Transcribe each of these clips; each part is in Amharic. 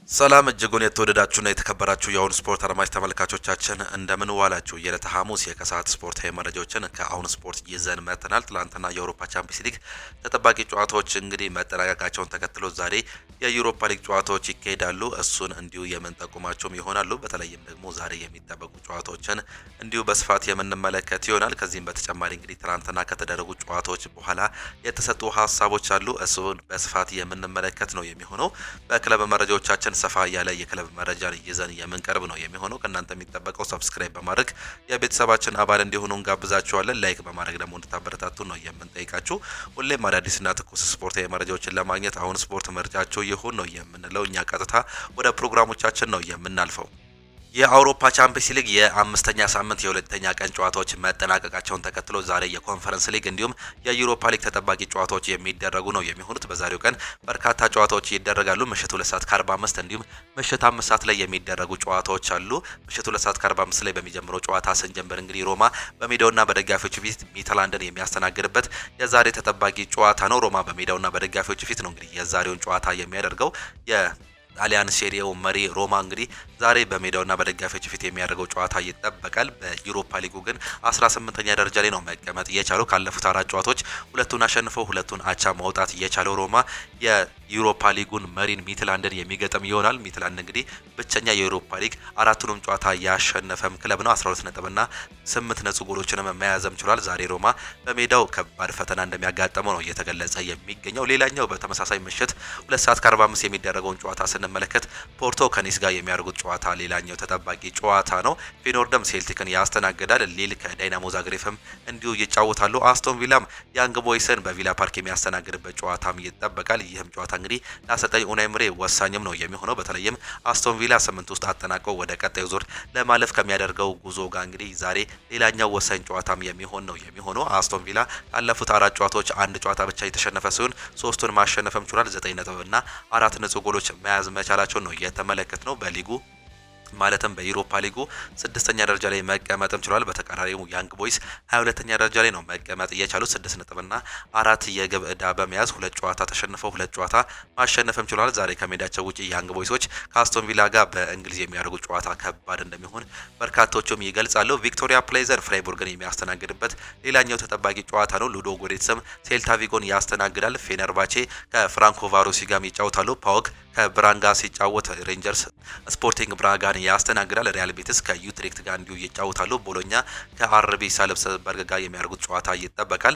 ሰላም እጅጉን የተወደዳችሁና የተከበራችሁ የአሁን ስፖርት አድማጭ ተመልካቾቻችን እንደምን ዋላችሁ። የዕለተ ሐሙስ የከሰዓት ስፖርታዊ መረጃዎችን ከአሁን ስፖርት ይዘን መጥተናል። ትላንትና የአውሮፓ ቻምፒየንስ ሊግ ተጠባቂ ጨዋታዎች እንግዲህ መጠናቀቃቸውን ተከትሎ ዛሬ የዩሮፓ ሊግ ጨዋታዎች ይካሄዳሉ። እሱን እንዲሁ የምንጠቁማቸውም ይሆናሉ። በተለይም ደግሞ ዛሬ የሚጠበቁ ጨዋታዎችን እንዲሁ በስፋት የምንመለከት ይሆናል። ከዚህም በተጨማሪ እንግዲህ ትላንትና ከተደረጉ ጨዋታዎች በኋላ የተሰጡ ሀሳቦች አሉ። እሱን በስፋት የምንመለከት ነው የሚሆነው። በክለብ መረጃዎቻችን ሰፋ ያለ የክለብ መረጃን ይዘን የምንቀርብ ነው የሚሆነው። ከእናንተ የሚጠበቀው ሰብስክራይብ በማድረግ የቤተሰባችን አባል እንዲሆኑ እንጋብዛችኋለን። ላይክ በማድረግ ደግሞ እንድታበረታቱ ነው የምንጠይቃችሁ። ሁሌም አዳዲስና ትኩስ ስፖርታዊ መረጃዎችን ለማግኘት አሁን ስፖርት ምርጫችሁ ይሁን ነው የምንለው። እኛ ቀጥታ ወደ ፕሮግራሞቻችን ነው የምናልፈው። የአውሮፓ ቻምፒየንስ ሊግ የአምስተኛ ሳምንት የሁለተኛ ቀን ጨዋታዎች መጠናቀቃቸውን ተከትሎ ዛሬ የኮንፈረንስ ሊግ እንዲሁም የዩሮፓ ሊግ ተጠባቂ ጨዋታዎች የሚደረጉ ነው የሚሆኑት። በዛሬው ቀን በርካታ ጨዋታዎች ይደረጋሉ። ምሽት 2 ሰዓት ከ45 እንዲሁም ምሽት 5 ሰዓት ላይ የሚደረጉ ጨዋታዎች አሉ። ምሽት 2 ሰዓት ከ45 ላይ በሚጀምረው ጨዋታ ስንጀምር እንግዲህ ሮማ በሜዳውና በደጋፊዎች ፊት ሚትላንድን የሚያስተናግድበት የዛሬ ተጠባቂ ጨዋታ ነው። ሮማ በሜዳውና በደጋፊዎች ፊት ነው እንግዲህ የዛሬውን ጨዋታ የሚያደርገው። ጣሊያን ሴሪያው መሪ ሮማ እንግዲህ ዛሬ በሜዳውና በደጋፊዎች ፊት የሚያደርገው ጨዋታ ይጠበቃል። በዩሮፓ ሊጉ ግን 18ኛ ደረጃ ላይ ነው መቀመጥ እየቻለው። ካለፉት 4 ጨዋታዎች ሁለቱን አሸንፈው ሁለቱን አቻ ማውጣት እየቻለው ሮማ የዩሮፓ ሊጉን መሪን ሚትላንድን የሚገጥም ይሆናል። ሚትላንድ እንግዲህ ብቸኛ የዩሮፓ ሊግ 4ቱንም ጨዋታ ያሸነፈም ክለብ ነው። 12 ነጥብና 8 ነጥብ ጎሎችንም መያዝም ችሏል። ዛሬ ሮማ በሜዳው ከባድ ፈተና እንደሚያጋጥመው ነው እየተገለጸ የሚገኘው። ሌላኛው በተመሳሳይ ምሽት 2 ሰዓት ከ45 የሚደረገውን ጨዋታ ስንመለከት ፖርቶ ከኒስ ጋር የሚያደርጉት ጨዋታ ሌላኛው ተጠባቂ ጨዋታ ነው። ፌኖርደም ሴልቲክን ያስተናግዳል። ሊል ከዳይናሞ ዛግሬፍም እንዲሁ ይጫወታሉ። አስቶን ቪላም ያንግ ቦይስን በቪላ ፓርክ የሚያስተናግድበት ጨዋታም ይጠበቃል። ይህም ጨዋታ እንግዲህ ለአሰልጣኝ ኡናይ ኤምሬ ወሳኝም ነው የሚሆነው። በተለይም አስቶን ቪላ 8 ውስጥ አጠናቀው ወደ ቀጣዩ ዙር ለማለፍ ከሚያደርገው ጉዞ ጋር እንግዲህ ዛሬ ሌላኛው ወሳኝ ጨዋታም የሚሆን ነው የሚሆነው። አስቶን ቪላ ካለፉት 4 ጨዋታዎች አንድ ጨዋታ ብቻ የተሸነፈ ሲሆን 3ቱን ማሸነፍም ችሏል። 9 ነጥብና 4 ነጥብ ጎሎች መያዝ መቻላቸው ነው የተመለከት ነው። በሊጉ ማለትም በዩሮፓ ሊጉ 6ኛ ደረጃ ላይ መቀመጥም ችሏል። በተቃራኒው ያንግ ቦይስ 22ኛ ደረጃ ላይ ነው መቀመጥ እየቻሉት 6 ነጥብና 4 የግብ ዕዳ በመያዝ 2 ጨዋታ ተሸንፈው 2 ጨዋታ ማሸነፍም ችሏል። ዛሬ ከሜዳቸው ውጪ ያንግ ቦይሶች ከአስቶን ቪላ ጋር በእንግሊዝ የሚያደርጉት ጨዋታ ከባድ እንደሚሆን በርካቶቹም ይገልጻሉ። ቪክቶሪያ ፕሌዘን ፍራይቡርግን የሚያስተናግድበት ሌላኛው ተጠባቂ ጨዋታ ነው። ሉዶ ጎሬትስም ሴልታ ቪጎን ያስተናግዳል። ፌነርባቼ ከፍራንኮ ቫሮሲ ጋር ይጫወታሉ። ፓኦክ ከብራንጋ ሲጫወት ሬንጀርስ ስፖርቲንግ ብራጋን ያስተናግዳል። ሪያል ቤቲስ ከዩትሬክት ጋር እንዲሁ ይጫወታሉ። ቦሎኛ ከአርቢ ሳልዝበርግ ጋር የሚያደርጉት ጨዋታ ይጠበቃል።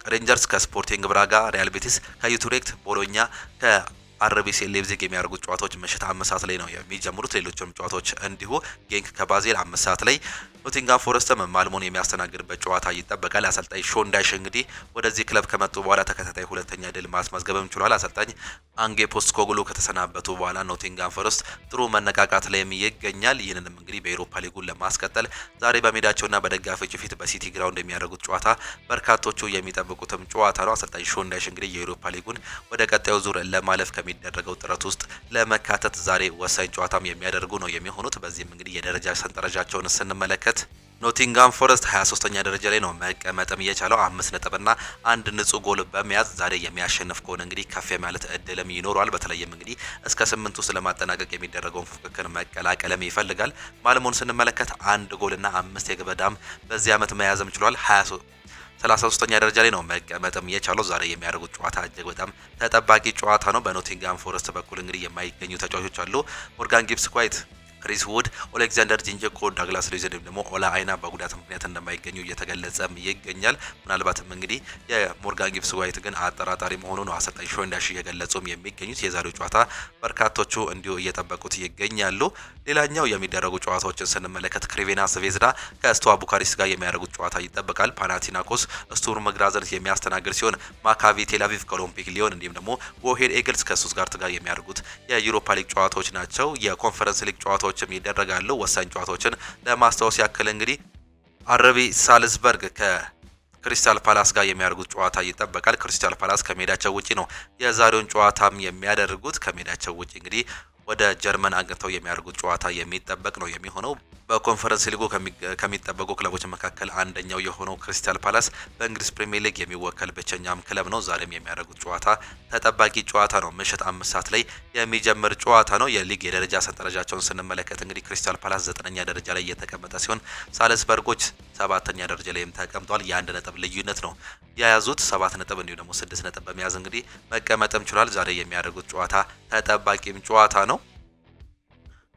ሬንጀርስ ከስፖርቲንግ ብራጋ፣ ሪያል ቤቲስ ከዩትሬክት፣ ቦሎኛ ከአርቢ ሌፕዚግ የሚያደርጉት ጨዋታዎች ምሽት 5 ሰዓት ላይ ነው የሚጀምሩት። ሌሎችም ጨዋታዎች እንዲሁ ጌንክ ከባዜል 5 ሰዓት ላይ፣ ኖቲንጋም ፎረስትም ማልሞን የሚያስተናግድበት ጨዋታ ይጠበቃል። አሰልጣኝ ሾንዳይሽ እንግዲህ ወደዚህ ክለብ ከመጡ በኋላ ተከታታይ 2ኛ ድል ማስመዝገብም ችሏል። አሰልጣኝ አንጌ ፖስኮግሉ ከተሰናበቱ በኋላ ኖቲንጋም ፎረስት ጥሩ መነቃቃት ላይም ይገኛል። ይህንንም እንግዲህ በኤሮፓ ሊጉን ለማስቀጠል ዛሬ በሜዳቸውና በደጋፊዎች ፊት በሲቲ ግራውንድ የሚያደርጉት ጨዋታ በርካቶቹ የሚጠብቁትም ጨዋታ ነው። አሰልጣኝ ሾንዳይሽ እንግዲህ የኤሮፓ ሊጉን ወደ ቀጣዩ ዙር ለማለፍ ከሚደረገው ጥረት ውስጥ ለመካተት ዛሬ ወሳኝ ጨዋታም የሚያደርጉ ነው የሚሆኑት። በዚህም እንግዲህ የደረጃ ሰንጠረዣቸውን ስንመለከት ኖቲንጋም ፎረስት 23ኛ ደረጃ ላይ ነው መቀመጥም የቻለው 5 ነጥብና 1 ንጹህ ጎል በመያዝ ዛሬ የሚያሸንፍ ከሆነ እንግዲህ ከፍ ማለት እድልም ይኖረዋል። በተለይም እንግዲህ እስከ 8 ውስጥ ለማጠናቀቅ የሚደረገውን ፉክክር መቀላቀልም ይፈልጋል። ማልሞን ስንመለከት 1 ጎልና 5 የግብ ዕዳም በዚህ ዓመት መያዝም ችሏል። 33ኛ ደረጃ ላይ ነው መቀመጥም የቻለው። ዛሬ የሚያደርጉት ጨዋታ እጅግ በጣም ተጠባቂ ጨዋታ ነው። በኖቲንጋም ፎረስት በኩል እንግዲህ የማይገኙ ተጫዋቾች አሉ። ሞርጋን ጊብስ ኳይት፣ ክሪስ ውድ፣ ኦሌክዛንደር ጂንጀኮ፣ ዳግላስ ሉይዝ ደግሞ ኦላ አይና በጉዳት ምክንያት እንደማይገኙ እየተገለጸም ይገኛል። ምናልባትም እንግዲህ የሞርጋን ጊብስ ዋይት ግን አጠራጣሪ መሆኑ ነው አሰልጣኝ ሾንዳይሽ እየገለጹም የሚገኙት። የዛሬው ጨዋታ በርካቶቹ እንዲሁ እየጠበቁት ይገኛሉ። ሌላኛው የሚደረጉ ጨዋታዎችን ስንመለከት ክሬቬና ስቬዝዳ ከስቱዋ ቡካሪስት ጋር የሚያደርጉት ጨዋታ ይጠበቃል። ፓናቲናኮስ ስቱርም ግራዘን የሚያስተናግድ ሲሆን ማካቢ ቴልአቪቭ ከኦሎምፒክ ሊዮን እንዲሁም ደግሞ ጎሄድ ኤግልስ ከስቱትጋርት ጋር የሚያደርጉት የዩሮፓ ሊግ ጨዋታዎች ናቸው። የኮንፈረንስ ሊግ ጨዋታዎችም ይደረጋሉ። ወሳኝ ጨዋታዎችን ለማስታወስ ያክል እንግዲህ አርቢ ሳልዝበርግ ከክሪስታል ፓላስ ጋር የሚያደርጉት ጨዋታ ይጠበቃል። ክሪስታል ፓላስ ከሜዳቸው ውጪ ነው የዛሬውን ጨዋታም የሚያደርጉት። ከሜዳቸው ውጪ እንግዲህ ወደ ጀርመን አቅንተው የሚያደርጉት ጨዋታ የሚጠበቅ ነው የሚሆነው። በኮንፈረንስ ሊጉ ከሚጠበቁ ክለቦች መካከል አንደኛው የሆነው ክሪስታል ፓላስ በእንግሊዝ ፕሪሚየር ሊግ የሚወከል ብቸኛም ክለብ ነው። ዛሬም የሚያደርጉት ጨዋታ ተጠባቂ ጨዋታ ነው። ምሽት 5 ሰዓት ላይ የሚጀምር ጨዋታ ነው። የሊግ የደረጃ ሰንጠረዣቸውን ስንመለከት እንግዲህ ክሪስታል ፓላስ 9ኛ ደረጃ ላይ የተቀመጠ ሲሆን ሳልስበርጎች 7ኛ ደረጃ ላይም ተቀምጧል። የ1 ነጥብ ልዩነት ነው የያዙት 7 ነጥብ እንዲሁ ደግሞ 6 ነጥብ በመያዝ እንግዲህ መቀመጥም ችሏል። ዛሬ የሚያደርጉት ጨዋታ ተጠባቂም ጨዋታ ነው።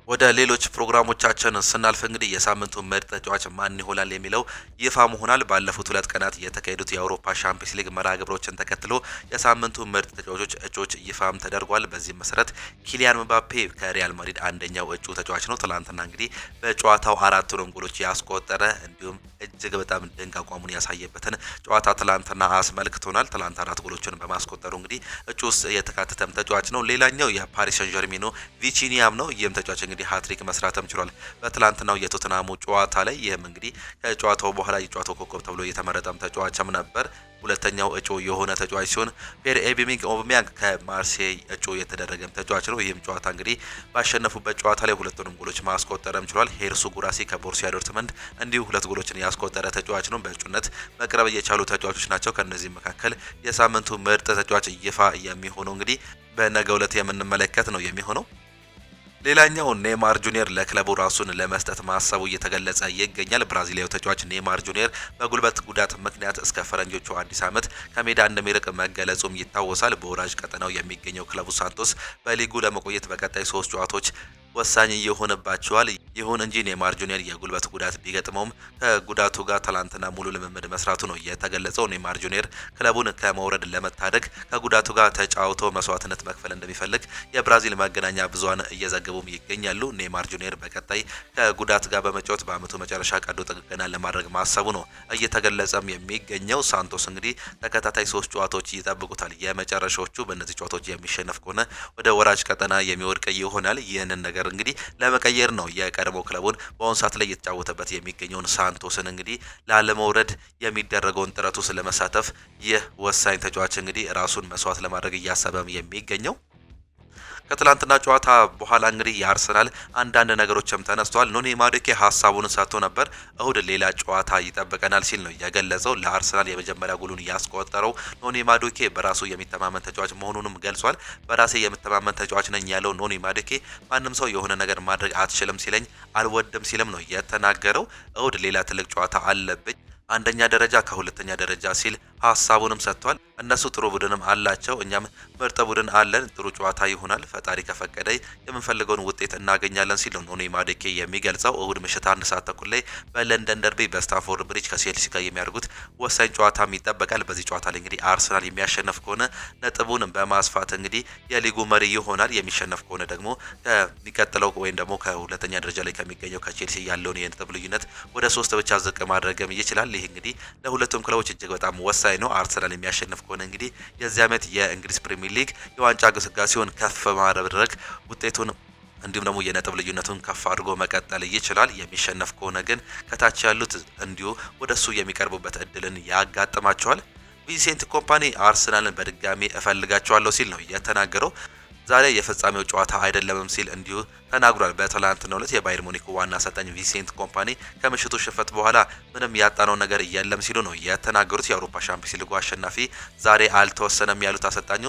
ወደ ሌሎች ፕሮግራሞቻችን ስናልፍ እንግዲህ የሳምንቱ ምርጥ ተጫዋች ማን ይሆናል የሚለው ይፋ መሆናል። ባለፉት 2 ቀናት የተካሄዱት የአውሮፓ ሻምፒዮንስ ሊግ መርሃ ግብሮችን ተከትሎ የሳምንቱ ምርጥ ተጫዋቾች እጩዎች ይፋም ተደርጓል። በዚህ መሰረት ኪሊያን ምባፔ ከሪያል ማድሪድ አንደኛው እጩ ተጫዋች ነው። ትላንትና እንግዲህ በጨዋታው 4 ጎሎች ያስቆጠረ እንዲሁም እጅግ በጣም ድንቅ አቋሙን ያሳየበትን ጨዋታ ትላንትና አስመልክቶናል። ትላንት 4 ጎሎችን በማስቆጠሩ እንግዲህ እጩ ውስጥ የተካተተም ተጫዋች ነው። ሌላኛው የፓሪስ ሰን ዠርሜኑ ቪቺኒያም ነው። ይህም ተጫዋች እንግዲህ ሃትሪክ መስራትም ችሏል በትላንትናው የቶተናሙ ጨዋታ ላይ። ይህም እንግዲህ ከጨዋታው በኋላ የጨዋታው ኮከብ ተብሎ የተመረጠም ተጫዋችም ነበር። ሁለተኛው እጩ የሆነ ተጫዋች ሲሆን ፒየር ኤሜሪክ ኦባሜያንግ ከማርሴይ እጩ የተደረገም ተጫዋች ነው። ይህም ጨዋታ እንግዲህ ባሸነፉበት ጨዋታ ላይ 2 ጎሎች ማስቆጠረም ችሏል። ሄርሱ ጉራሲ ከቦሩሲያ ዶርትመንድ እንዲሁ 2 ጎሎችን ያስቆጠረ ተጫዋች ነው። በእጩነት መቅረብ የቻሉ ተጫዋቾች ናቸው። ከነዚህ መካከል የሳምንቱ ምርጥ ተጫዋች ይፋ የሚሆነው እንግዲህ በነገው ዕለት የምንመለከት ነው የሚሆነው። ሌላኛው ኔይማር ጁኒየር ለክለቡ ራሱን ለመስጠት ማሰቡ እየተገለጸ ይገኛል። ብራዚላዊ ተጫዋች ኔይማር ጁኒየር በጉልበት ጉዳት ምክንያት እስከ ፈረንጆቹ አዲስ ዓመት ከሜዳ እንደሚርቅ መገለጹም ይታወሳል። በወራጅ ቀጠናው የሚገኘው ክለቡ ሳንቶስ በሊጉ ለመቆየት በቀጣይ 3 ጨዋታዎች ወሳኝ ይሆንባቸዋል። ይሁን እንጂ ኔይማር ጁኒየር የጉልበት ጉዳት ቢገጥመውም ከጉዳቱ ጋር ትላንትና ሙሉ ልምምድ መስራቱ ነው የተገለጸው። ኔይማር ጁኒየር ክለቡን ከመውረድ ለመታደግ ከጉዳቱ ጋር ተጫውቶ መስዋዕትነት መክፈል እንደሚፈልግ የብራዚል መገናኛ ብዙሃን እየዘገቡም ይገኛሉ። ኔይማር ጁኒየር በቀጣይ ከጉዳት ጋር በመጫወት በአመቱ መጨረሻ ቀዶ ጥገና ለማድረግ ማሰቡ ነው እየተገለጸም የሚገኘው። ሳንቶስ እንግዲህ ተከታታይ 3 ጨዋታዎች ይጠብቁታል። የመጨረሻዎቹ በእነዚህ ጨዋታዎች የሚሸነፍ ከሆነ ወደ ወራጅ ቀጠና የሚወድቅ ይሆናል። ይህንን ነገር እንግዲህ ለመቀየር ነው የቀድሞ ክለቡን በአሁኑ ሰዓት ላይ እየተጫወተበት የሚገኘውን ሳንቶስን እንግዲህ ላለመውረድ የሚደረገውን ጥረቱ ስለመሳተፍ ይህ ወሳኝ ተጫዋች እንግዲህ ራሱን መስዋዕት ለማድረግ እያሰበም የሚገኘው። ከትላንትና ጨዋታ በኋላ እንግዲህ የአርሰናል አንዳንድ ነገሮችም ተነስተዋል። ኖኒ ማዱኬ ሀሳቡን ሰጥቶ ነበር። እሁድ ሌላ ጨዋታ ይጠብቀናል ሲል ነው የገለጸው። ለአርሰናል የመጀመሪያ ጎሉን ያስቆጠረው ኖኒ ማዱኬ በራሱ የሚተማመን ተጫዋች መሆኑንም ገልጿል። በራሴ የምተማመን ተጫዋች ነኝ ያለው ኖኒ ማዱኬ ማንም ሰው የሆነ ነገር ማድረግ አትችልም ሲለኝ አልወድም ሲልም ነው የተናገረው። እሁድ ሌላ ትልቅ ጨዋታ አለብኝ፣ አንደኛ ደረጃ ከሁለተኛ ደረጃ ሲል ሀሳቡንም ሰጥቷል። እነሱ ጥሩ ቡድንም አላቸው፣ እኛም ምርጥ ቡድን አለን። ጥሩ ጨዋታ ይሆናል፣ ፈጣሪ ከፈቀደ የምንፈልገውን ውጤት እናገኛለን ሲል ነው ኖኒ ማዱኬ የሚገልጸው። እሁድ ምሽት 1 ሰዓት ተኩል ላይ በለንደን ደርቢ በስታንፎርድ ብሪጅ ከቼልሲ ጋር የሚያደርጉት ወሳኝ ጨዋታም ይጠበቃል። በዚህ ጨዋታ ላይ እንግዲህ አርሰናል የሚያሸነፍ ከሆነ ነጥቡን በማስፋት እንግዲህ የሊጉ መሪ ይሆናል። የሚሸነፍ ከሆነ ደግሞ ከሚቀጥለው ወይም ደግሞ ከሁለተኛ ደረጃ ላይ ከሚገኘው ከቼልሲ ያለውን የነጥብ ልዩነት ወደ 3 ብቻ ዝቅ ማድረግም ይችላል። ይህ እንግዲህ ለሁለቱም ክለቦች እጅግ በጣም ወሳኝ ነው። አርሰናል የሚያሸንፍ ከሆነ እንግዲህ የዚህ ዓመት የእንግሊዝ ፕሪሚየር ሊግ የዋንጫ ግስጋሴውን ከፍ ማድረግ ውጤቱን እንዲሁም ደግሞ የነጥብ ልዩነቱን ከፍ አድርጎ መቀጠል ይችላል። የሚሸነፍ ከሆነ ግን ከታች ያሉት እንዲሁ ወደሱ የሚቀርቡበት እድልን ያጋጥማቸዋል። ቪንሴንት ኮምፓኒ አርሰናልን በድጋሚ እፈልጋቸዋለሁ ሲል ነው የተናገረው። ዛሬ የፍጻሜው ጨዋታ አይደለምም ሲል እንዲሁ ተናግሯል። በትላንትናው ዕለት የባየር ሙኒክ ዋና አሰልጣኝ ቪንሴንት ኮምፓኒ ከምሽቱ ሽንፈት በኋላ ምንም ያጣነው ነገር የለም ሲሉ ነው የተናገሩት። የአውሮፓ ሻምፒዮንስ ሊግ አሸናፊ ዛሬ አልተወሰነም ያሉት አሰልጣኙ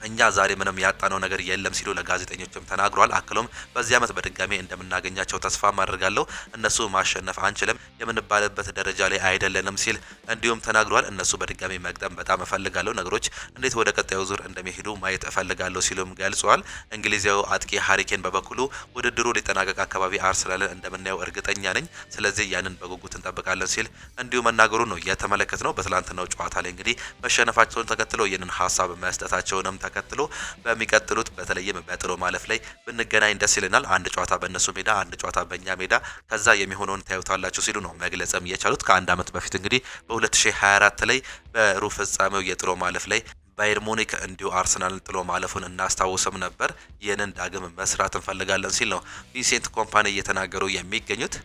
እኛ ዛሬ ምንም ያጣነው ነገር የለም ሲሉ ለጋዜጠኞችም ተናግሯል። አክሎም በዚህ ዓመት በድጋሚ እንደምናገኛቸው ተስፋ አድርጋለሁ። እነሱ ማሸነፍ አንችልም የምንባልበት ደረጃ ላይ አይደለንም ሲል እንዲሁም ተናግሯል። እነሱ በድጋሚ መግጠም በጣም እፈልጋለሁ፣ ነገሮች እንዴት ወደ ቀጣዩ ዙር እንደሚሄዱ ማየት እፈልጋለሁ ሲሉም ገልጿል። እንግሊዛዊው አጥቂ ሃሪኬን በበኩሉ ውድድሩ ሊጠናቀቅ አካባቢ አርሰናልን እንደምናየው እርግጠኛ ነኝ፣ ስለዚህ ያንን በጉጉት እንጠብቃለን ሲል እንዲሁ መናገሩ ነው የተመለከት ነው። በትላንትናው ጨዋታ ላይ እንግዲህ መሸነፋቸውን ተከትሎ ይህንን ሀሳብ መስጠታቸውንም ተከትሎ በሚቀጥሉት በተለይም በጥሎ ማለፍ ላይ ብንገናኝ ደስ ይለናል። አንድ ጨዋታ በእነሱ ሜዳ፣ አንድ ጨዋታ በእኛ ሜዳ፣ ከዛ የሚሆነውን ታዩታላችሁ ሲሉ ነው መግለጽም የቻሉት። ከአንድ ዓመት በፊት እንግዲህ በ2024 ላይ በሩብ ፍጻሜው የጥሎ ማለፍ ላይ ባየር ሙኒክ እንዲሁ አርሰናልን ጥሎ ማለፉን እናስታውስም ነበር። ይህንን ዳግም መስራት እንፈልጋለን ሲል ነው ቪንሴንት ኮምፓኒ እየተናገሩ የሚገኙት።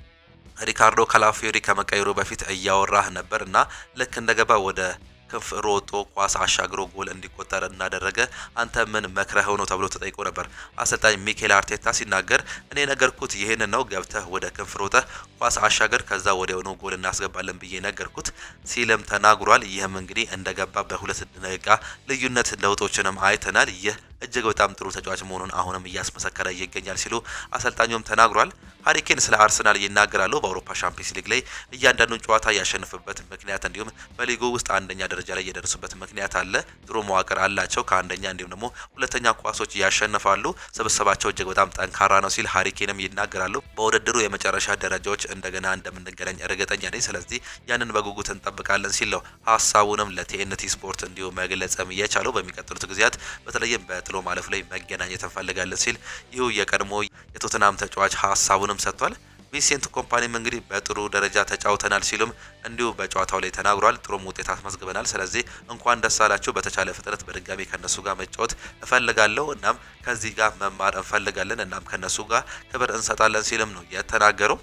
ሪካርዶ ካላፊዮሪ ከመቀየሩ በፊት እያወራህ ነበር እና ልክ እንደገባ ወደ ክንፍ ሮጦ ኳስ አሻግሮ ጎል እንዲቆጠር እናደረገ አንተ ምን መክረኸው ነው ተብሎ ተጠይቆ ነበር። አሰልጣኝ ሚኬል አርቴታ ሲናገር እኔ ነገርኩት ይሄንን ነው፣ ገብተህ ወደ ክንፍ ሮጠህ ኳስ አሻገር፣ ከዛ ወዲያውኑ ጎል እናስገባለን ብዬ ነገርኩት ሲልም ተናግሯል። ይህም እንግዲህ እንደገባ በሁለት ደቂቃ ልዩነት ለውጦችንም አይተናል። ይህ እጅግ በጣም ጥሩ ተጫዋች መሆኑን አሁንም እያስመሰከረ ይገኛል ሲሉ አሰልጣኙም ተናግሯል። ሃሪኬን ስለ አርሰናል ይናገራሉ። በአውሮፓ ሻምፒዮንስ ሊግ ላይ እያንዳንዱን ጨዋታ ያሸንፍበት ምክንያት እንዲሁም በሊጉ ውስጥ አንደኛ ደረጃ ላይ የደረሱበት ምክንያት አለ። ጥሩ መዋቅር አላቸው። ከአንደኛ እንዲሁም ደግሞ ሁለተኛ ኳሶች ያሸንፋሉ። ስብስባቸው እጅግ በጣም ጠንካራ ነው ሲል ሃሪኬንም ይናገራሉ። በውድድሩ የመጨረሻ ደረጃዎች እንደገና እንደምንገናኝ እርግጠኛ ነኝ። ስለዚህ ያንን በጉጉት እንጠብቃለን ሲል ነው ሀሳቡንም ለቲኤንቲ ስፖርት እንዲሁ መግለጽም የቻለው። በሚቀጥሉት ጊዜያት በተለይም በጥሎ ማለፍ ላይ መገናኘት እንፈልጋለን ሲል ይህ የቀድሞ የቶተናም ተጫዋች ሀሳቡንም ሰጥቷል። ቪንሴንት ኮምፓኒም እንግዲህ በጥሩ ደረጃ ተጫውተናል ሲሉም እንዲሁ በጨዋታው ላይ ተናግሯል። ጥሩም ውጤት አስመዝግበናል። ስለዚህ እንኳን ደስ አላችሁ። በተቻለ ፍጥነት በድጋሚ ከነሱ ጋር መጫወት እፈልጋለሁ። እናም ከዚህ ጋር መማር እንፈልጋለን። እናም ከነሱ ጋር ክብር እንሰጣለን ሲልም ነው የተናገረው።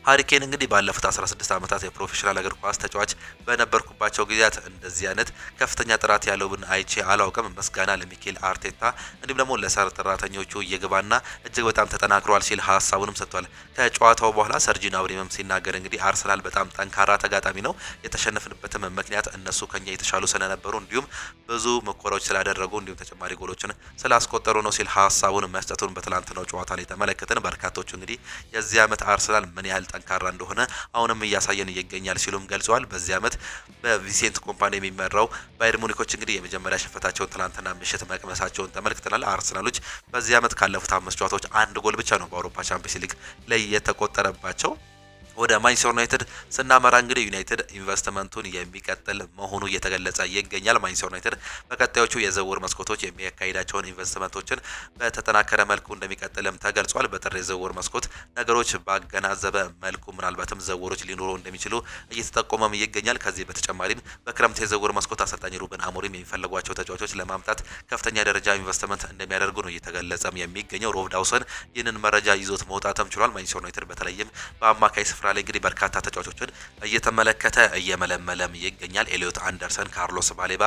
ሃሪኬን እንግዲህ ባለፉት 16 ዓመታት የፕሮፌሽናል እግር ኳስ ተጫዋች በነበርኩባቸው ጊዜያት እንደዚህ አይነት ከፍተኛ ጥራት ያለውን አይቼ አላውቅም። ምስጋና ለሚኬል አርቴታ እንዲሁም ደግሞ ለሰራተኞቹ እየገባና እጅግ በጣም ተጠናክሯል ሲል ሀሳቡንም ሰጥቷል። ከጨዋታው በኋላ ሰርጂ gnabryም ሲናገር እንግዲህ አርሰናል በጣም ጠንካራ ተጋጣሚ ነው፣ የተሸነፍንበትም ምክንያት እነሱ ከኛ የተሻሉ ስለነበሩ እንዲሁም ብዙ ሙከራዎች ስላደረጉ እንዲሁም ተጨማሪ ጎሎችን ስላስቆጠሩ ነው ሲል ሀሳቡን መስጠቱን በትላንትናው ጨዋታ ላይ ተመለከትን። በርካቶቹ እንግዲህ የዚህ ዓመት አርሰናል ምን ያህል ጠንካራ እንደሆነ አሁንም እያሳየን ይገኛል ሲሉም ገልጸዋል። በዚህ ዓመት በቪንሴንት ኮምፓኒ የሚመራው ባየር ሙኒኮች እንግዲህ የመጀመሪያ ሽንፈታቸውን ትናንትና ምሽት መቅመሳቸውን ተመልክተናል። አርሰናሎች በዚህ ዓመት ካለፉት 5 ጨዋታዎች 1 ጎል ብቻ ነው በአውሮፓ ቻምፒየንስ ሊግ ላይ የተቆጠረባቸው። ወደ ማንቸስተር ዩናይትድ ስናመራ እንግዲህ ዩናይትድ ኢንቨስትመንቱን የሚቀጥል መሆኑ እየተገለጸ ይገኛል። ማንቸስተር ዩናይትድ በቀጣዮቹ የዝውውር መስኮቶች የሚያካሂዳቸውን ኢንቨስትመንቶችን በተጠናከረ መልኩ እንደሚቀጥልም ተገልጿል። በጥር የዝውውር መስኮት ነገሮች ባገናዘበ መልኩ ምናልባትም ዝውውሮች ሊኖሩ እንደሚችሉ እየተጠቆመም ይገኛል። ከዚህ በተጨማሪም በክረምት የዝውውር መስኮት አሰልጣኝ ሩበን አሞሪም የሚፈልጓቸው ተጫዋቾች ለማምጣት ከፍተኛ ደረጃ ኢንቨስትመንት እንደሚያደርጉ ነው እየተገለጸም የሚገኘው። ሮብ ዳውሰን ይህንን መረጃ ይዞት መውጣትም ችሏል። ማንቸስተር ዩናይትድ በተለይም በአማካይ ስፍራ ላይ እንግዲህ በርካታ ተጫዋቾችን እየተመለከተ እየመለመለም ይገኛል። ኤሊዮት አንደርሰን፣ ካርሎስ ባሌባ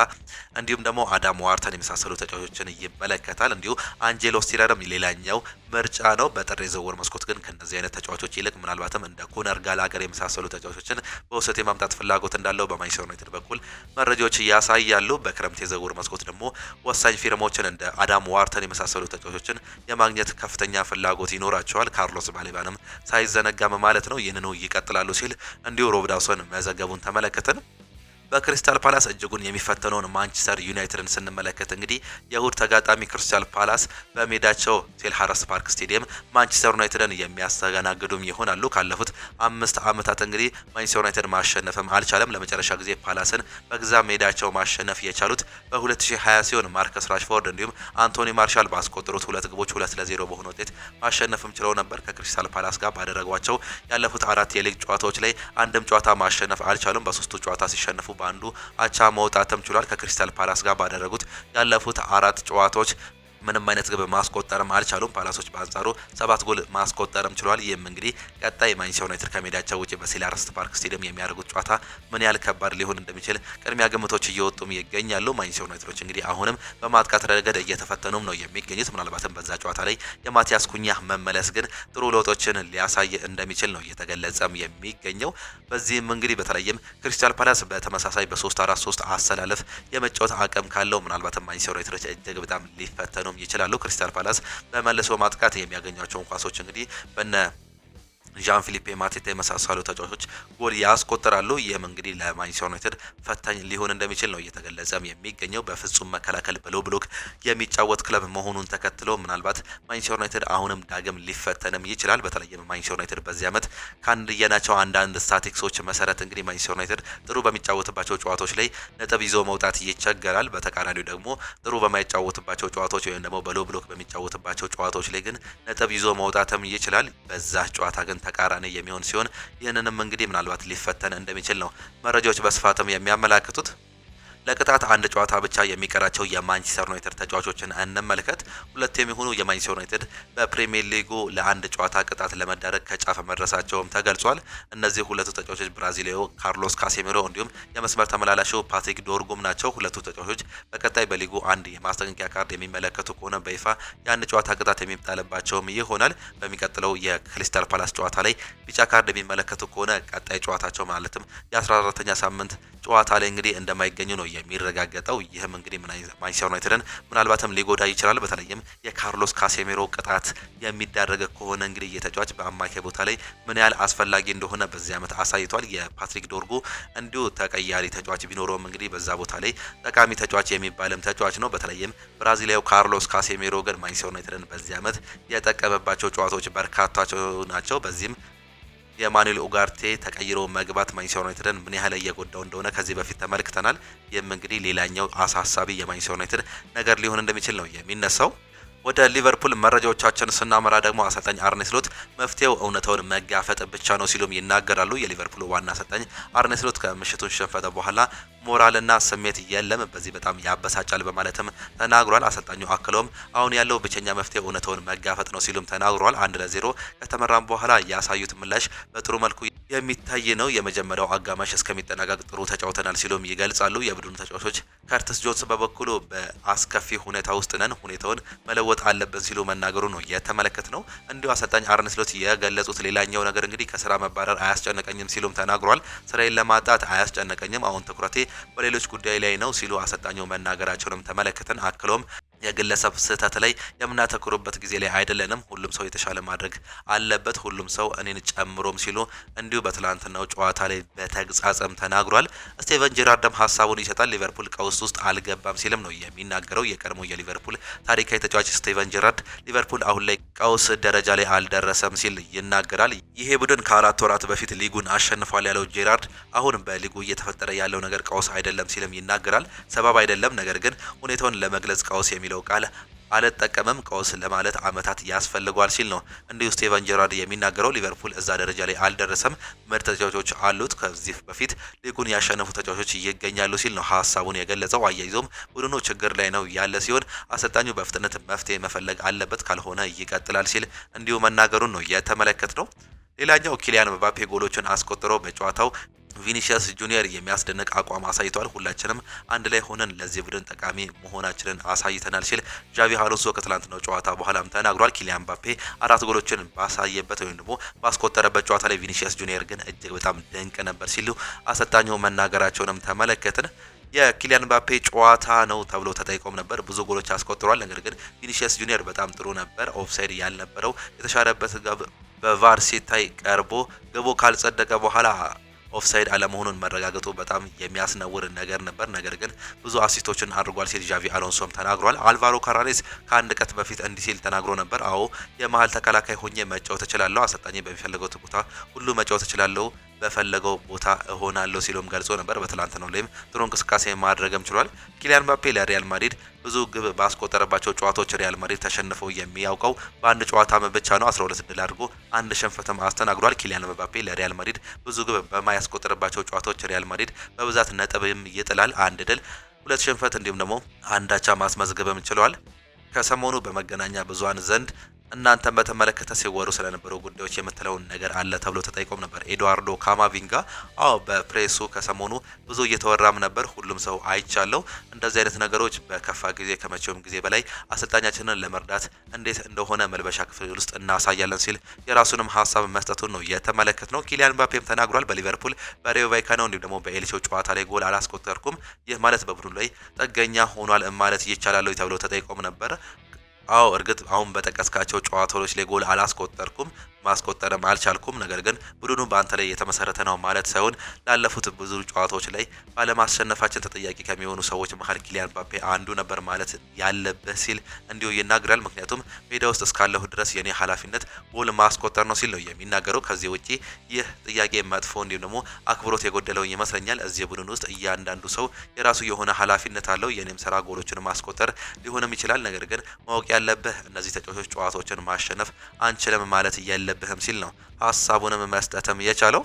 እንዲሁም ደግሞ አዳም ዋርተን የመሳሰሉ ተጫዋቾችን ይመለከታል። እንዲሁ አንጄሎ ስቲለርም ሌላኛው ምርጫ ነው። በጥር የዝውውር መስኮት ግን ከነዚህ አይነት ተጫዋቾች ይልቅ ምናልባትም እንደ ኩነር ጋላገር የመሳሰሉ ተጫዋቾችን በውሰት የማምጣት ፍላጎት እንዳለው በማንቸስተር ዩናይትድ በኩል መረጃዎች ያሳያሉ። በክረምት የዝውውር መስኮት ደግሞ ወሳኝ ፊርማዎችን እንደ አዳም ዋርተን የመሳሰሉ ተጫዋቾችን የማግኘት ከፍተኛ ፍላጎት ይኖራቸዋል። ካርሎስ ባሌባንም ሳይዘነጋም ማለት ነው። ይህንኑ ይቀጥላሉ ሲል እንዲሁ ሮብ ዳውሰን መዘገቡን ተመለከትን። በክሪስታል ፓላስ እጅጉን የሚፈተነውን ማንቸስተር ዩናይትድን ስንመለከት እንግዲህ የእሁድ ተጋጣሚ ክሪስታል ፓላስ በሜዳቸው ሴልኸርስት ፓርክ ስቴዲየም ማንቸስተር ዩናይትድን የሚያስተናግዱም ይሆናሉ። ካለፉት 5 ዓመታት እንግዲህ ማንቸስተር ዩናይትድ ማሸነፍም አልቻለም። ለመጨረሻ ጊዜ ፓላስን በግዛ ሜዳቸው ማሸነፍ የቻሉት በ2020 ሲሆን ማርከስ ራሽፎርድ እንዲሁም አንቶኒ ማርሻል ባስቆጠሩት 2 ግቦች 2-0 በሆነ ውጤት ማሸነፍም ችለው ነበር። ከክሪስታል ፓላስ ጋር ባደረጓቸው ያለፉት 4 የሊግ ጨዋታዎች ላይ አንድም ጨዋታ ማሸነፍ አልቻሉም። በሶስቱ ጨዋታ ሲሸነፉ በአንዱ አቻ መውጣትም ችሏል። ከክሪስታል ፓላስ ጋር ባደረጉት ያለፉት 4 ጨዋታዎች ምንም አይነት ግብ ማስቆጠርም አልቻሉም። ፓላሶች በአንጻሩ 7 ጎል ማስቆጠርም ችሏል። ይህም እንግዲህ ቀጣይ ማንቸስተር ዩናይትድ ከሜዳቸው ውጪ በሴልኸርስት ፓርክ ስቴዲየም የሚያደርጉት ጨዋታ ምን ያህል ከባድ ሊሆን እንደሚችል ቅድሚያ ግምቶች እየወጡም ይገኛሉ። ማንቸስተር ዩናይትዶች እንግዲህ አሁንም በማጥቃት ረገድ እየተፈተኑም ነው የሚገኙት። ምናልባትም በዛ ጨዋታ ላይ የማቲያስ ኩኛ መመለስ ግን ጥሩ ለውጦችን ሊያሳይ እንደሚችል ነው እየተገለጸም የሚገኘው። በዚህም እንግዲህ በተለይም ክሪስታል ፓላስ በተመሳሳይ በ3-4-3 አሰላለፍ የመጫወት አቅም ካለው ምናልባትም ማንቸስተር ዩናይትዶች እጅግ በጣም ሊፈተኑ ይችላሉ። ክሪስታል ፓላስ በመልሶ ማጥቃት የሚያገኟቸውን ኳሶች እንግዲህ በነ ዣን ፊሊፔ ማቴታ የመሳሰሉ ተጫዋቾች ጎል ያስቆጥራሉ። ይህም እንግዲህ ለማንቸስተር ዩናይትድ ፈታኝ ሊሆን እንደሚችል ነው እየተገለጸም የሚገኘው። በፍጹም መከላከል በሎ ብሎክ የሚጫወት ክለብ መሆኑን ተከትሎ ምናልባት ማንቸስተር ዩናይትድ አሁንም ዳግም ሊፈተንም ይችላል። በተለይም ማንቸስተር ዩናይትድ በዚህ ዓመት ካየናቸው አንዳንድ ስታቲክሶች መሰረት እንግዲህ ማንቸስተር ዩናይትድ ጥሩ በሚጫወትባቸው ጨዋታዎች ላይ ነጥብ ይዞ መውጣት ይቸገራል። በተቃራኒው ደግሞ ጥሩ በማይጫወትባቸው ጨዋታዎች ወይም ደግሞ በሎ ብሎክ በሚጫወትባቸው ጨዋታዎች ላይ ግን ነጥብ ይዞ መውጣትም ይችላል። በዛ ጨዋታ ግን ተቃራኒ የሚሆን ሲሆን ይህንንም እንግዲህ ምናልባት ሊፈተን እንደሚችል ነው መረጃዎች በስፋትም የሚያመላክቱት። ለቅጣት አንድ ጨዋታ ብቻ የሚቀራቸው የማንቸስተር ዩናይትድ ተጫዋቾችን እንመልከት። ሁለት የሚሆኑ የማንቸስተር ዩናይትድ በፕሪሚየር ሊጉ ለአንድ ጨዋታ ቅጣት ለመዳረግ ከጫፍ መድረሳቸውም ተገልጿል። እነዚህ ሁለቱ ተጫዋቾች ብራዚሊያዊ ካርሎስ ካሴሚሮ እንዲሁም የመስመር ተመላላሹ ፓትሪክ ዶርጉም ናቸው። ሁለቱ ተጫዋቾች በቀጣይ በሊጉ አንድ የማስጠንቀቂያ ካርድ የሚመለከቱ ከሆነ በይፋ የአንድ ጨዋታ ቅጣት የሚጣልባቸውም ይሆናል። በሚቀጥለው የክሪስታል ፓላስ ጨዋታ ላይ ቢጫ ካርድ የሚመለከቱ ከሆነ ቀጣይ ጨዋታቸው ማለትም የ14ኛ ሳምንት ጨዋታ ላይ እንግዲህ እንደማይገኙ ነው የሚረጋገጠው። ይህም እንግዲህ ማንቸስተር ዩናይትድን ምናልባትም ሊጎዳ ይችላል። በተለይም የካርሎስ ካሴሚሮ ቅጣት የሚዳረግ ከሆነ እንግዲህ የተጫዋች በአማካይ ቦታ ላይ ምን ያህል አስፈላጊ እንደሆነ በዚህ ዓመት አሳይቷል። የፓትሪክ ዶርጉ እንዲሁ ተቀያሪ ተጫዋች ቢኖረውም እንግዲህ በዛ ቦታ ላይ ጠቃሚ ተጫዋች የሚባልም ተጫዋች ነው። በተለይም ብራዚሊያዊ ካርሎስ ካሴሚሮ ግን ማንቸስተር ዩናይትድን በዚህ ዓመት የጠቀመባቸው ጨዋታዎች በርካታቸው ናቸው። በዚህም የማኑኤል ኡጋርቴ ተቀይሮ መግባት ማንቸስተር ዩናይትድን ምን ያህል እየጎዳው እንደሆነ ከዚህ በፊት ተመልክተናል። ይህም እንግዲህ ሌላኛው አሳሳቢ የማንቸስተር ዩናይትድ ነገር ሊሆን እንደሚችል ነው የሚነሳው። ወደ ሊቨርፑል መረጃዎቻችን ስናመራ ደግሞ አሰልጣኝ አርኔ ስሎት መፍትሄው እውነታውን መጋፈጥ ብቻ ነው ሲሉም ይናገራሉ። የሊቨርፑል ዋና አሰልጣኝ አርኔ ስሎት ከምሽቱን ሽንፈት በኋላ ሞራልና ስሜት የለም፣ በዚህ በጣም ያበሳጫል በማለትም ተናግሯል። አሰልጣኙ አክለውም አሁን ያለው ብቸኛ መፍትሄ እውነታውን መጋፈጥ ነው ሲሉም ተናግሯል። 1-0 ከተመራም በኋላ ያሳዩት ምላሽ በጥሩ መልኩ የሚታይ ነው። የመጀመሪያው አጋማሽ እስከሚጠናቀቅ ጥሩ ተጫውተናል ሲሉም ይገልጻሉ። የቡድኑ ተጫዋቾች ከርትስ ጆንስ በበኩሉ በአስከፊ ሁኔታ ውስጥ ነን፣ ሁኔታውን መለወጥ አለብን ሲሉ መናገሩ ነው የተመለከት ነው። እንዲሁ አሰልጣኝ አርነ ስሎት የገለጹት ሌላኛው ነገር እንግዲህ ከስራ መባረር አያስጨነቀኝም ሲሉም ተናግሯል። ስራዬን ለማጣት አያስጨነቀኝም፣ አሁን ትኩረቴ በሌሎች ጉዳይ ላይ ነው ሲሉ አሰልጣኙ መናገራቸውንም ተመለከተን። አክሎም የግለሰብ ስህተት ላይ የምናተኩሩበት ጊዜ ላይ አይደለንም፣ ሁሉም ሰው የተሻለ ማድረግ አለበት፣ ሁሉም ሰው እኔን ጨምሮም ሲሉ እንዲሁ በትላንትናው ጨዋታ ላይ በተግጻጸም ተናግሯል። ስቴቨን ጄራርድም ሀሳቡን ይሰጣል። ሊቨርፑል ቀውስ ውስጥ አልገባም ሲልም ነው የሚናገረው። የቀድሞ የሊቨርፑል ታሪካዊ ተጫዋች ስቴቨን ጄራርድ ሊቨርፑል አሁን ላይ ቀውስ ደረጃ ላይ አልደረሰም ሲል ይናገራል። ይሄ ቡድን ከ4 ወራት በፊት ሊጉን አሸንፏል ያለው ጄራርድ አሁን በሊጉ እየተፈጠረ ያለው ነገር ቀውስ አይደለም ሲልም ይናገራል። ሰበብ አይደለም፣ ነገር ግን ሁኔታውን ለመግለጽ ቀውስ የሚለው ቃል አልጠቀመም፣ ቀውስ ለማለት አመታት ያስፈልጓል ሲል ነው እንዲሁ ስቴቨን ጄራርድ የሚናገረው። ሊቨርፑል እዛ ደረጃ ላይ አልደረሰም፣ ምርጥ ተጫዋቾች አሉት፣ ከዚህ በፊት ሊጉን ያሸነፉ ተጫዋቾች ይገኛሉ ሲል ነው ሀሳቡን የገለጸው። አያይዞም ቡድኑ ችግር ላይ ነው ያለ ሲሆን አሰልጣኙ በፍጥነት መፍትሄ መፈለግ አለበት፣ ካልሆነ ይቀጥላል ሲል እንዲሁ መናገሩን ነው የተመለከት ነው። ሌላኛው ኪሊያን ምባፔ ጎሎችን አስቆጥሮ በጨዋታው ቪኒሲየስ ጁኒየር የሚያስደንቅ አቋም አሳይቷል። ሁላችንም አንድ ላይ ሆነን ለዚህ ቡድን ጠቃሚ መሆናችንን አሳይተናል ሲል ዣቪ አሎንሶ ከትላንትናው ጨዋታ በኋላም ተናግሯል። ኪሊያን ምባፔ 4 ጎሎችን ባሳየበት ወይም ደግሞ ባስቆጠረበት ጨዋታ ላይ ቪኒሲየስ ጁኒየር ግን እጅግ በጣም ድንቅ ነበር ሲሉ አሰልጣኙ መናገራቸውንም ተመለከትን። የኪሊያን ምባፔ ጨዋታ ነው ተብሎ ተጠይቆም ነበር። ብዙ ጎሎች አስቆጥሯል። ነገር ግን ቪኒሲየስ ጁኒየር በጣም ጥሩ ነበር። ኦፍሳይድ ያልነበረው የተሻረበት በቫር ሲታይ ቀርቦ ግቡ ካልጸደቀ በኋላ ኦፍሳይድ አለመሆኑን መረጋገጡ በጣም የሚያስነውር ነገር ነበር። ነገር ግን ብዙ አሲስቶችን አድርጓል ሲል ዣቪ አሎንሶም ተናግሯል። አልቫሮ ካራሬስ ከአንድ ቀን በፊት እንዲህ ሲል ተናግሮ ነበር። አዎ የመሀል ተከላካይ ሆኜ መጫወት እችላለሁ፣ አሰልጣኝ በሚፈልገው ቦታ ሁሉ መጫወት እችላለሁ፣ በፈለገው ቦታ እሆናለሁ ሲሉም ገልጾ ነበር። በትላንትናው ላይም ጥሩ እንቅስቃሴ ማድረግም ችሏል። ኪሊያን ምባፔ ለሪያል ማድሪድ ብዙ ግብ ባስቆጠረባቸው ጨዋታዎች ሪያል ማድሪድ ተሸንፎ የሚያውቀው በአንድ ጨዋታ ብቻ ነው። 12 ድል አድርጎ አንድ ሽንፈትም አስተናግዷል። ኪሊያን ምባፔ ለሪያል ማድሪድ ብዙ ግብ በማያስቆጠረባቸው ጨዋታዎች ሪያል ማድሪድ በብዛት ነጥብም ይጥላል። አንድ ድል፣ 2 ሽንፈት እንዲሁም ደግሞ አንድ አቻ ማስመዝገብም ችሏል። ከሰሞኑ በመገናኛ ብዙሃን ዘንድ እናንተን በተመለከተ ሲወሩ ስለነበሩ ጉዳዮች የምትለውን ነገር አለ ተብሎ ተጠይቆም ነበር ኤድዋርዶ ካማቪንጋ። አዎ በፕሬሱ ከሰሞኑ ብዙ እየተወራም ነበር፣ ሁሉም ሰው አይቻለው። እንደዚህ አይነት ነገሮች በከፋ ጊዜ ከመቼውም ጊዜ በላይ አሰልጣኛችንን ለመርዳት እንዴት እንደሆነ መልበሻ ክፍል ውስጥ እናሳያለን ሲል የራሱንም ሀሳብ መስጠቱን ነው የተመለከት ነው። ኪሊያን ምባፔም ተናግሯል። በሊቨርፑል በሪዮ ቫይካኖ እንዲሁም ደግሞ በኤልቼው ጨዋታ ላይ ጎል አላስቆጠርኩም፣ ይህ ማለት በቡድኑ ላይ ጥገኛ ሆኗል ማለት ይቻላል ተብሎ ተጠይቆም ነበር። አዎ እርግጥ አሁን በጠቀስካቸው ጨዋታዎች ላይ ጎል አላስቆጠርኩም፣ ማስቆጠርም አልቻልኩም። ነገር ግን ቡድኑ በአንተ ላይ የተመሰረተ ነው ማለት ሳይሆን ላለፉት ብዙ ጨዋታዎች ላይ ባለማሸነፋችን ተጠያቂ ከሚሆኑ ሰዎች መሀል ኪሊያን ምባፔ አንዱ ነበር ማለት ያለበት ሲል እንዲሁ ይናገራል። ምክንያቱም ሜዳ ውስጥ እስካለሁ ድረስ የኔ ኃላፊነት ጎል ማስቆጠር ነው ሲል ነው የሚናገረው። ከዚህ ውጪ ይህ ጥያቄ መጥፎ እንዲሁም ደግሞ አክብሮት የጎደለው ይመስለኛል። እዚህ ቡድን ውስጥ እያንዳንዱ ሰው የራሱ የሆነ ኃላፊነት አለው። የኔም ስራ ጎሎችን ማስቆጠር ሊሆንም ይችላል። ነገር ግን ማወቅ ያለብህ እነዚህ ተጫዋቾች ጨዋታዎችን ማሸነፍ አንችልም ማለት የለብህም ሲል ነው ሀሳቡንም መስጠትም የቻለው።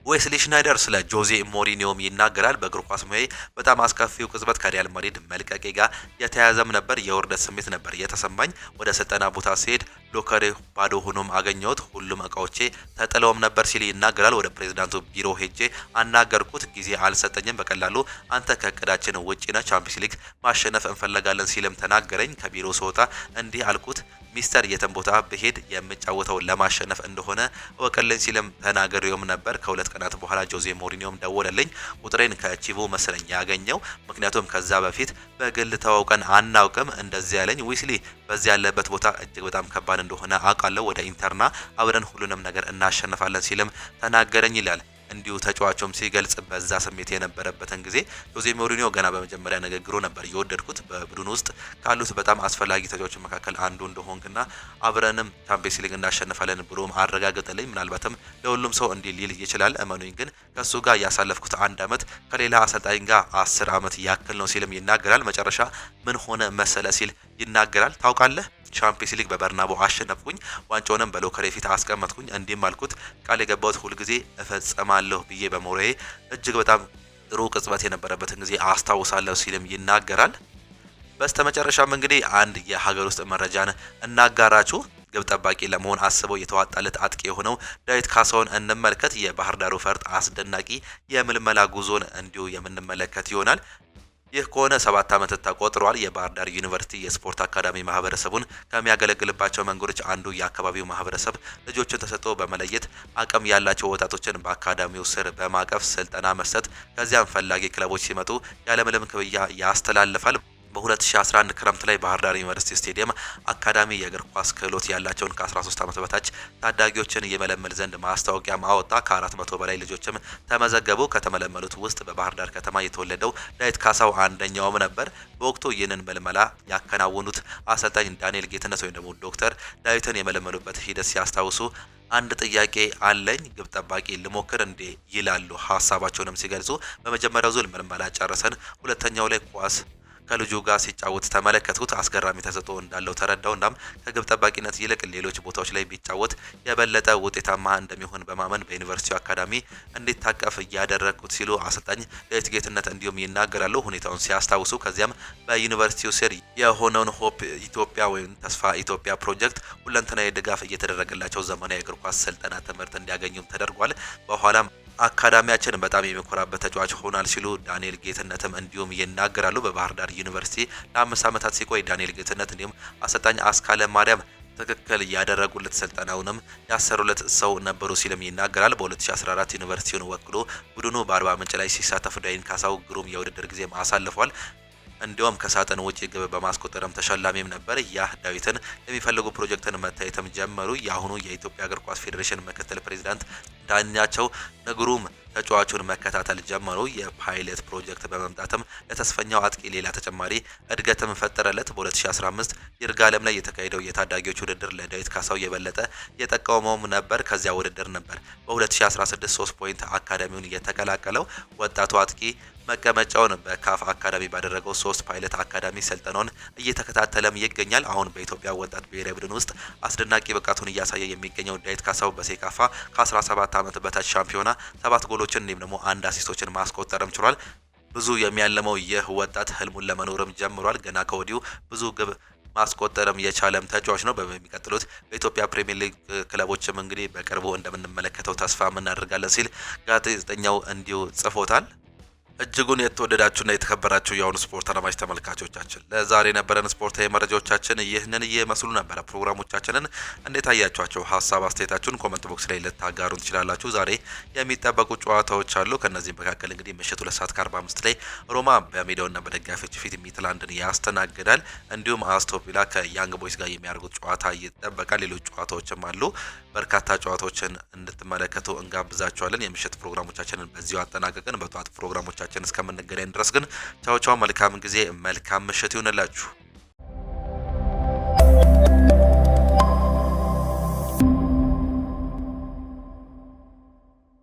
ዌስሊ ሽናይደር ስለ ጆዜ ሞሪኒዮም ይናገራል። በእግር ኳስ ሙያዬ በጣም አስከፊው ቅጽበት ከሪያል ማድሪድ መልቀቄ ጋር የተያያዘም ነበር። የውርደት ስሜት ነበር የተሰማኝ። ወደ ስልጠና ቦታ ሲሄድ ሎከሬ ባዶ ሆኖም አገኘሁት። ሁሉም እቃዎቼ ተጥለውም ነበር ሲል ይናገራል። ወደ ፕሬዝዳንቱ ቢሮ ሄጄ አናገርኩት። ጊዜ አልሰጠኝም። በቀላሉ አንተ ከእቅዳችን ውጪ ነህ፣ ቻምፒየንስ ሊግ ማሸነፍ እንፈልጋለን ሲልም ተናገረኝ። ከቢሮ ስወጣ እንዲህ አልኩት፣ ሚስተር የትም ቦታ ብሄድ የምጫወተው ለማሸነፍ እንደሆነ እወቅልኝ ሲልም ተናግሬውም ነበር። ከሁለት ቀናት በኋላ ጆዜ ሞሪኒዮም ደወለልኝ። ቁጥሬን ከቺቮ መሰለኝ ያገኘው፣ ምክንያቱም ከዛ በፊት በግል ተዋውቀን አናውቅም። እንደዚህ ያለኝ ዊስሊ በዚህ ያለበት ቦታ እጅግ በጣም ከባድ እንደሆነ አውቃለሁ። ወደ ኢንተርና አብረን ሁሉንም ነገር እናሸንፋለን ሲልም ተናገረኝ ይላል። እንዲሁ ተጫዋቹም ሲገልጽ በዛ ስሜት የነበረበትን ጊዜ ጆዜ ሞሪኒዮ ገና በመጀመሪያ ንግግሩ ነበር የወደድኩት በቡድን ውስጥ ካሉት በጣም አስፈላጊ ተጫዋቾች መካከል አንዱ እንደሆንክና አብረንም ቻምፒየንስ ሊግ እናሸንፋለን ብሎም አረጋገጠልኝ። ምናልባትም ለሁሉም ሰው እንዲህ ሊል ይችላል፣ እመኑኝ ግን ከሱ ጋር ያሳለፍኩት አንድ አመት ከሌላ አሰልጣኝ ጋር 10 አመት ያክል ነው ሲልም ይናገራል። መጨረሻ ምን ሆነ መሰለ ሲል ይናገራል። ታውቃለህ ቻምፒየንስ ሊግ በበርናቦ አሸነፍኩኝ፣ ዋንጫውንም በሎከሬ ፊት አስቀመጥኩኝ። እንዲህም አልኩት ቃል የገባሁት ሁል ጊዜ እፈጸማለሁ ብዬ በሞራዬ እጅግ በጣም ጥሩ ቅጽበት የነበረበትን ጊዜ አስታውሳለሁ ሲልም ይናገራል። በስተመጨረሻም እንግዲህ አንድ የሀገር ውስጥ መረጃን እናጋራችሁ። ግብ ጠባቂ ለመሆን አስበው የተዋጣለት አጥቂ የሆነው ዳዊት ካሳውን እንመልከት። የባህር ዳሩ ፈርጥ አስደናቂ የምልመላ ጉዞን እንዲሁ የምንመለከት ይሆናል። ይህ ከሆነ 7 ዓመት ተቆጥሯል። የባህር ዳር ዩኒቨርሲቲ የስፖርት አካዳሚ ማህበረሰቡን ከሚያገለግልባቸው መንገዶች አንዱ የአካባቢው ማህበረሰብ ልጆችን ተሰጥቶ በመለየት አቅም ያላቸው ወጣቶችን በአካዳሚው ስር በማቀፍ ስልጠና መስጠት፣ ከዚያም ፈላጊ ክለቦች ሲመጡ ያለምንም ክፍያ ያስተላልፋል። በ2011 ክረምት ላይ ባህር ዳር ዩኒቨርሲቲ ስቴዲየም አካዳሚ የእግር ኳስ ክህሎት ያላቸውን ከ13 ዓመት በታች ታዳጊዎችን የመለመል ዘንድ ማስታወቂያ ማወጣ። ከ400 በላይ ልጆችም ተመዘገቡ። ከተመለመሉት ውስጥ በባህር ዳር ከተማ የተወለደው ዳዊት ካሳው አንደኛውም ነበር። በወቅቱ ይህንን መልመላ ያከናወኑት አሰልጣኝ ዳንኤል ጌትነት ወይም ደግሞ ዶክተር ዳዊትን የመለመሉበት ሂደት ሲያስታውሱ አንድ ጥያቄ አለኝ፣ ግብ ጠባቂ ልሞክር እንዴ ይላሉ። ሀሳባቸውንም ሲገልጹ በመጀመሪያው ዙር ምልመላ ጨርሰን ሁለተኛው ላይ ኳስ ከልጁ ጋር ሲጫወት ተመለከትኩት። አስገራሚ ተሰጥኦ እንዳለው ተረዳው። እናም ከግብ ጠባቂነት ይልቅ ሌሎች ቦታዎች ላይ ቢጫወት የበለጠ ውጤታማ እንደሚሆን በማመን በዩኒቨርሲቲው አካዳሚ እንዲታቀፍ እያደረግኩት ሲሉ አሰልጣኝ ዳዊት ጌትነት እንዲሁም ይናገራሉ ሁኔታውን ሲያስታውሱ። ከዚያም በዩኒቨርሲቲው ስር የሆነውን ሆፕ ኢትዮጵያ ወይም ተስፋ ኢትዮጵያ ፕሮጀክት ሁለንተናዊ ድጋፍ እየተደረገላቸው ዘመናዊ እግር ኳስ ስልጠና ትምህርት እንዲያገኙም ተደርጓል። በኋላም አካዳሚያችን በጣም የሚኮራበት ተጫዋች ሆናል ሲሉ ዳንኤል ጌትነትም እንዲሁም ይናገራሉ። በባህር ዳር ዩኒቨርሲቲ ለ5 ዓመታት ሲቆይ ዳንኤል ጌትነት እንዲሁም አሰልጣኝ አስካለ ማርያም ትክክል ያደረጉለት ስልጠናውንም ያሰሩለት ሰው ነበሩ ሲልም ይናገራል። በ2014 ዩኒቨርሲቲውን ወክሎ ቡድኑ በአርባ ምንጭ ላይ ሲሳተፍ ዳዊት ካሳው ግሩም የውድድር ጊዜ አሳልፏል። እንዲሁም ከሳጥን ውጪ ግብ በማስቆጠርም ተሸላሚም ነበር። ያ ዳዊትን የሚፈልጉ ፕሮጀክትን መታየትም ጀመሩ። የአሁኑ የኢትዮጵያ እግር ኳስ ፌዴሬሽን ምክትል ፕሬዚዳንት ዳኛቸው ንግሩም ተጫዋቹን መከታተል ጀመሩ። የፓይለት ፕሮጀክት በመምጣትም ለተስፈኛው አጥቂ ሌላ ተጨማሪ እድገትም ፈጠረለት። በ2015 ይርጋለም ላይ የተካሄደው የታዳጊዎች ውድድር ለዳዊት ካሳው የበለጠ የጠቀመውም ነበር። ከዚያ ውድድር ነበር በ2016 3 ፖይንት አካዳሚውን የተቀላቀለው። ወጣቱ አጥቂ መቀመጫውን በካፍ አካዳሚ ባደረገው 3 ፓይለት አካዳሚ ስልጠናውን እየተከታተለም ይገኛል። አሁን በኢትዮጵያ ወጣት ብሔራዊ ቡድን ውስጥ አስደናቂ ብቃቱን እያሳየ የሚገኘው ዳዊት ካሳው በሴካፋ ከ17 ዓመት በታች ሻምፒዮና 7 ጎሎችን እንዲሁም ደግሞ 1 አሲስቶችን ማስቆጠርም ችሏል። ብዙ የሚያለመው ይህ ወጣት ህልሙን ለመኖርም ጀምሯል። ገና ከወዲሁ ብዙ ግብ ማስቆጠርም የቻለም ተጫዋች ነው። በሚቀጥሉት በኢትዮጵያ ፕሪሚየር ሊግ ክለቦችም እንግዲህ በቅርቡ እንደምንመለከተው ተስፋ እናደርጋለን ሲል ጋዜጠኛው እንዲሁ ጽፎታል። እጅጉን የተወደዳችሁና የተከበራችሁ የአሁኑ ስፖርት አድማጭ ተመልካቾቻችን ለዛሬ የነበረን ስፖርታዊ መረጃዎቻችን ይህንን ይመስሉ ነበር። ፕሮግራሞቻችንን እንዴት አያችኋቸው? ሀሳብ አስተያየታችሁን ኮመንት ቦክስ ላይ ልታጋሩን ትችላላችሁ። ዛሬ የሚጠበቁ ጨዋታዎች አሉ። ከነዚህ መካከል እንግዲህ ምሽት 2:45 ላይ ሮማ በሜዳውና በደጋፊዎች ፊት ሚትላንድን ያስተናግዳል። እንዲሁም አስቶን ቪላ ከያንግ ቦይስ ጋር የሚያደርጉት ጨዋታ ይጠበቃል። ሌሎች ጨዋታዎችም አሉ። በርካታ ጨዋታዎችን እንድትመለከቱ እንጋብዛችኋለን። የምሽት ፕሮግራሞቻችንን በዚሁ አጠናቀቅን። በጠዋት ፕሮግራሞቻችን እስከምንገናኝ ድረስ ግን ቻው ቻው፣ መልካም ጊዜ፣ መልካም ምሽት ይሁንላችሁ።